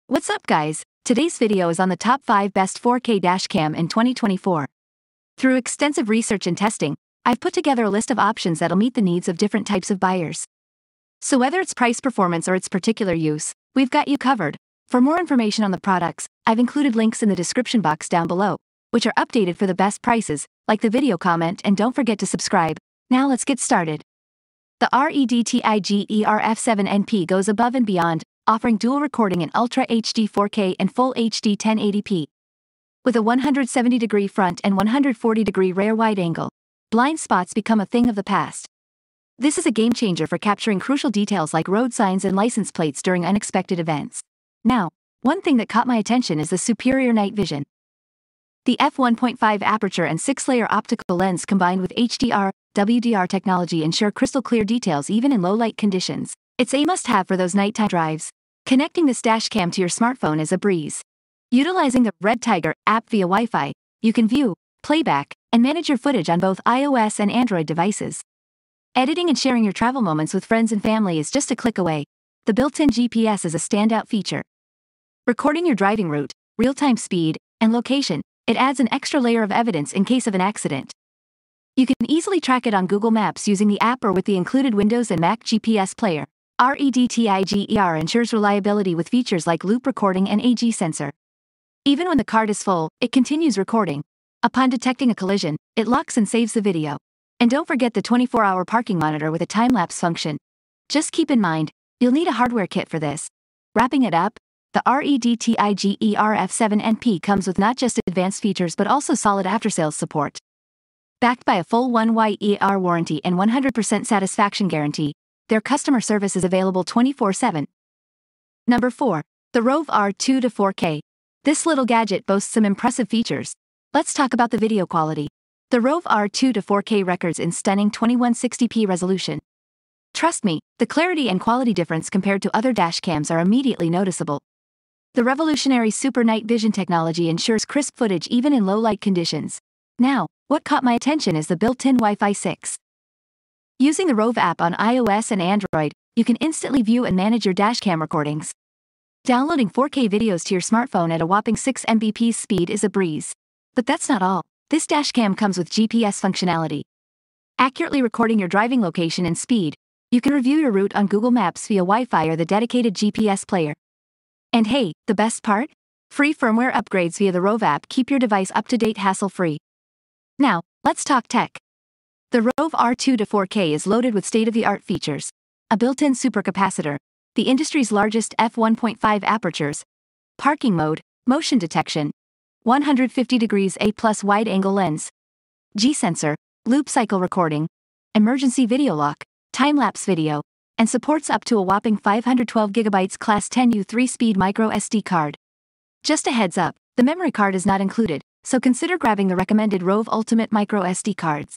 What's up guys, today's video is on the top 5 best 4K dashcam in 2024. Through extensive research and testing, I've put together a list of options that'll meet the needs of different types of buyers. So whether it's price performance or its particular use, we've got you covered. For more information on the products, I've included links in the description box down below, which are updated for the best prices. Like the video, comment, and don't forget to subscribe. Now let's get started. The REDTIGER F7NP goes above and beyond, offering dual recording in Ultra HD 4K and Full HD 1080p. With a 170-degree front and 140-degree rear wide angle, blind spots become a thing of the past. This is a game changer for capturing crucial details like road signs and license plates during unexpected events. Now, one thing that caught my attention is the superior night vision. The f1.5 aperture and 6-layer optical lens combined with HDR, WDR technology ensure crystal clear details even in low-light conditions. It's a must-have for those nighttime drives. Connecting this dashcam to your smartphone is a breeze. Utilizing the REDTIGER app via Wi-Fi, you can view, playback, and manage your footage on both iOS and Android devices. Editing and sharing your travel moments with friends and family is just a click away. The built-in GPS is a standout feature. Recording your driving route, real-time speed, and location, it adds an extra layer of evidence in case of an accident. You can easily track it on Google Maps using the app or with the included Windows and Mac GPS player. REDTIGER ensures reliability with features like loop recording and AG sensor. Even when the card is full, it continues recording. Upon detecting a collision, it locks and saves the video. And don't forget the 24-hour parking monitor with a time-lapse function. Just keep in mind, you'll need a hardware kit for this. Wrapping it up, the REDTIGER F7NP comes with not just advanced features but also solid after-sales support. Backed by a full 1-year warranty and 100% satisfaction guarantee, their customer service is available 24/7. Number 4. The ROVE R2 to 4K. This little gadget boasts some impressive features. Let's talk about the video quality. The ROVE R2 to 4K records in stunning 2160p resolution. Trust me, the clarity and quality difference compared to other dashcams are immediately noticeable. The revolutionary Super Night Vision technology ensures crisp footage even in low-light conditions. Now, what caught my attention is the built-in Wi-Fi 6. Using the ROVE app on iOS and Android, you can instantly view and manage your dashcam recordings. Downloading 4K videos to your smartphone at a whopping 6 Mbps speed is a breeze. But that's not all. This dashcam comes with GPS functionality. Accurately recording your driving location and speed, you can review your route on Google Maps via Wi-Fi or the dedicated GPS player. And hey, the best part? Free firmware upgrades via the ROVE app keep your device up-to-date hassle-free. Now, let's talk tech. The ROVE R2 to 4K is loaded with state-of-the-art features. A built-in supercapacitor, the industry's largest f1.5 apertures, parking mode, motion detection, 150 degrees A+ wide-angle lens, G-sensor, loop cycle recording, emergency video lock, time-lapse video, and supports up to a whopping 512GB Class 10U 3-speed micro SD card. Just a heads up, the memory card is not included, so consider grabbing the recommended ROVE Ultimate micro SD cards.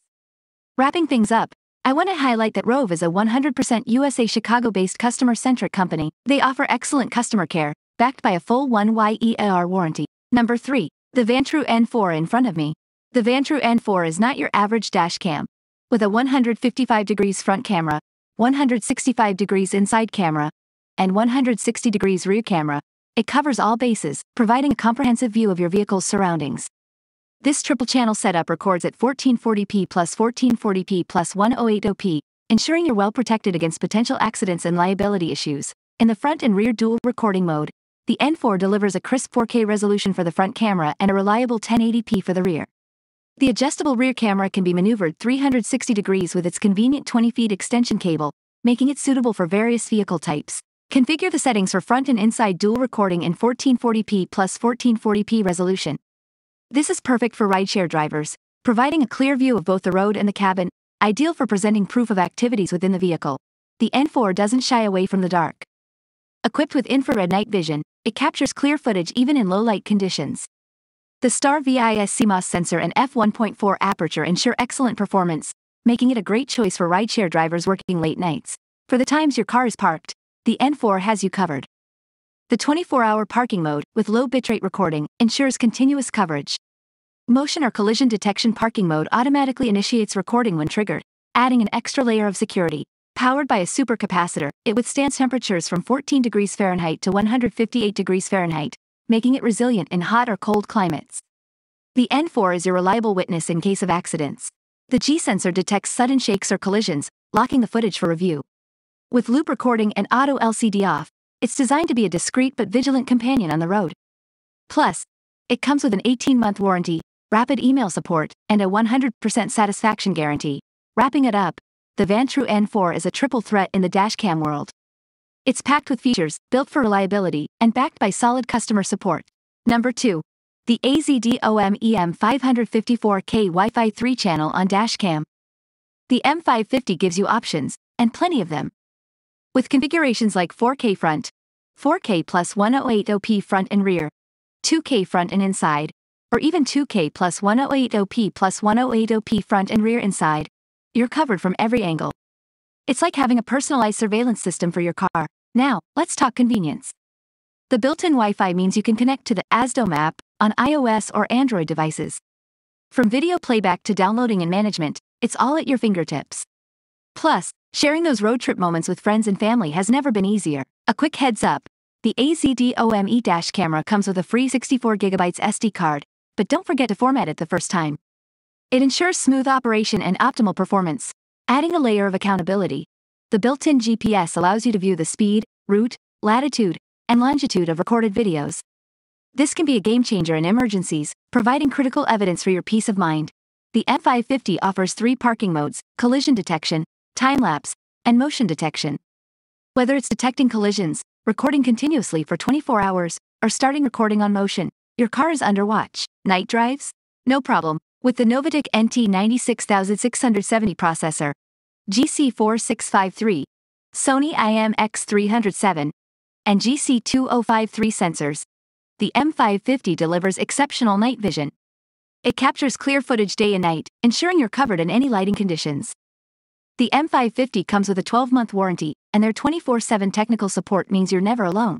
Wrapping things up, I want to highlight that ROVE is a 100% USA Chicago-based customer-centric company. They offer excellent customer care, backed by a full 1-year warranty. Number 3. The Vantrue N4 in front of me. The Vantrue N4 is not your average dashcam. With a 155 degrees front camera, 165 degrees inside camera, and 160 degrees rear camera, it covers all bases, providing a comprehensive view of your vehicle's surroundings. This triple-channel setup records at 1440p plus 1440p plus 1080p, ensuring you're well protected against potential accidents and liability issues. In the front and rear dual recording mode, the N4 delivers a crisp 4K resolution for the front camera and a reliable 1080p for the rear. The adjustable rear camera can be maneuvered 360 degrees with its convenient 20-feet extension cable, making it suitable for various vehicle types. Configure the settings for front and inside dual recording in 1440p plus 1440p resolution. This is perfect for rideshare drivers, providing a clear view of both the road and the cabin, ideal for presenting proof of activities within the vehicle. The N4 doesn't shy away from the dark. Equipped with infrared night vision, it captures clear footage even in low-light conditions. The Star VIS CMOS sensor and f1.4 aperture ensure excellent performance, making it a great choice for rideshare drivers working late nights. For the times your car is parked, the N4 has you covered. The 24-hour parking mode, with low bitrate recording, ensures continuous coverage. Motion or collision detection parking mode automatically initiates recording when triggered, adding an extra layer of security. Powered by a supercapacitor, it withstands temperatures from 14 degrees Fahrenheit to 158 degrees Fahrenheit, making it resilient in hot or cold climates. The N4 is your reliable witness in case of accidents. The G sensor detects sudden shakes or collisions, locking the footage for review. With loop recording and auto LCD off, it's designed to be a discreet but vigilant companion on the road. Plus, it comes with an 18-month warranty, rapid email support, and a 100% satisfaction guarantee. Wrapping it up, the Vantrue N4 is a triple threat in the dashcam world. It's packed with features, built for reliability, and backed by solid customer support. Number 2. The AZDOME EM554K Wi-Fi 3-channel on dashcam. The M550 gives you options, and plenty of them. With configurations like 4K front, 4K plus 1080p front and rear, 2K front and inside, or even 2K plus 1080p plus 1080p front and rear inside, you're covered from every angle. It's like having a personalized surveillance system for your car. Now, let's talk convenience. The built-in Wi-Fi means you can connect to the AZDOME app on iOS or Android devices. From video playback to downloading and management, it's all at your fingertips. Plus, sharing those road trip moments with friends and family has never been easier. A quick heads up, the AZDOME dash camera comes with a free 64GB SD card, but don't forget to format it the first time. It ensures smooth operation and optimal performance, adding a layer of accountability. The built-in GPS allows you to view the speed, route, latitude, and longitude of recorded videos. This can be a game-changer in emergencies, providing critical evidence for your peace of mind. The M550 offers 3 parking modes: collision detection, time-lapse, and motion detection. Whether it's detecting collisions, recording continuously for 24 hours, or starting recording on motion, your car is under watch. Night drives? No problem. With the Novatec NT96670 processor, GC4653, Sony IMX307, and GC2053 sensors, the M550 delivers exceptional night vision. It captures clear footage day and night, ensuring you're covered in any lighting conditions. The M550 comes with a 12-month warranty, and their 24/7 technical support means you're never alone.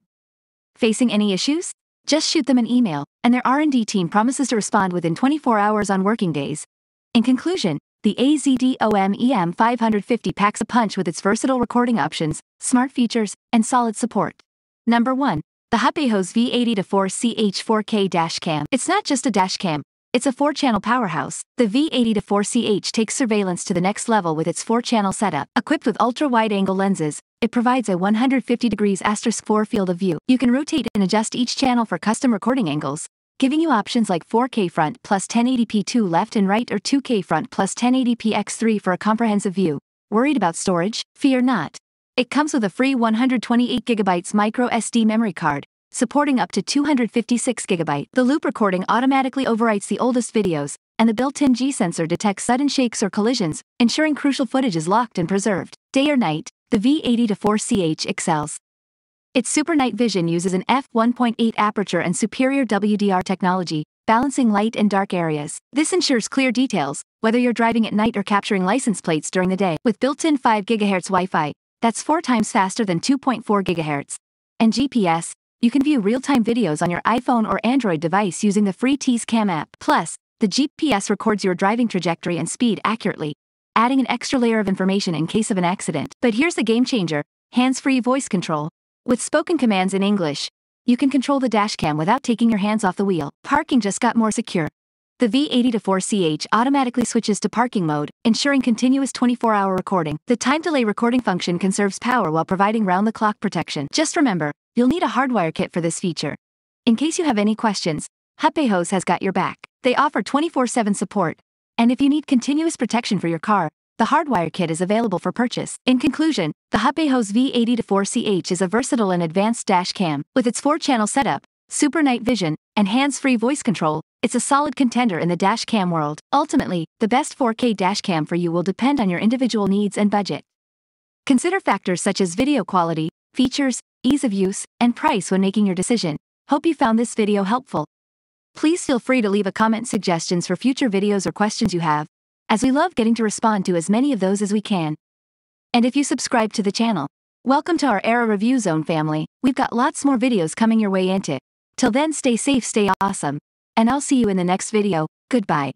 Facing any issues? Just shoot them an email, and their R&D team promises to respond within 24 hours on working days. In conclusion, the AZDOME EM550 packs a punch with its versatile recording options, smart features, and solid support. Number 1. The Hupejos V80-4CH 4K dashcam. It's not just a dashcam, it's a 4-channel powerhouse. The V80-4CH takes surveillance to the next level with its 4-channel setup. Equipped with ultra-wide-angle lenses, it provides a 150 degrees *4 field of view. You can rotate and adjust each channel for custom recording angles, giving you options like 4K front plus 1080p 2 left and right or 2K front plus 1080p x3 for a comprehensive view. Worried about storage? Fear not. It comes with a free 128GB micro SD memory card, supporting up to 256GB. The loop recording automatically overwrites the oldest videos, and the built-in G sensor detects sudden shakes or collisions, ensuring crucial footage is locked and preserved. Day or night, the V80-4CH excels. Its super night vision uses an f1.8 aperture and superior WDR technology, balancing light and dark areas. This ensures clear details, whether you're driving at night or capturing license plates during the day. With built-in 5 GHz Wi-Fi, that's 4 times faster than 2.4 GHz, and GPS, you can view real-time videos on your iPhone or Android device using the free TeaseCam app. Plus, the GPS records your driving trajectory and speed accurately, adding an extra layer of information in case of an accident. But here's the game changer: hands-free voice control. With spoken commands in English, you can control the dashcam without taking your hands off the wheel. Parking just got more secure. The V80-4CH automatically switches to parking mode, ensuring continuous 24-hour recording. The time delay recording function conserves power while providing round-the-clock protection. Just remember, you'll need a hardwire kit for this feature. In case you have any questions, Hupejos has got your back. They offer 24/7 support, and if you need continuous protection for your car, the hardwire kit is available for purchase. In conclusion, the Hupejos V80-4CH is a versatile and advanced dash cam. With its 4-channel setup, super night vision, and hands-free voice control, it's a solid contender in the dash cam world. Ultimately, the best 4K dash cam for you will depend on your individual needs and budget. Consider factors such as video quality, features, ease of use, and price when making your decision. Hope you found this video helpful. Please feel free to leave a comment suggestions for future videos or questions you have, as we love getting to respond to as many of those as we can. And if you subscribe to the channel, welcome to our Era Review Zone family. We've got lots more videos coming your way into. Till then, stay safe, stay awesome, and I'll see you in the next video. Goodbye.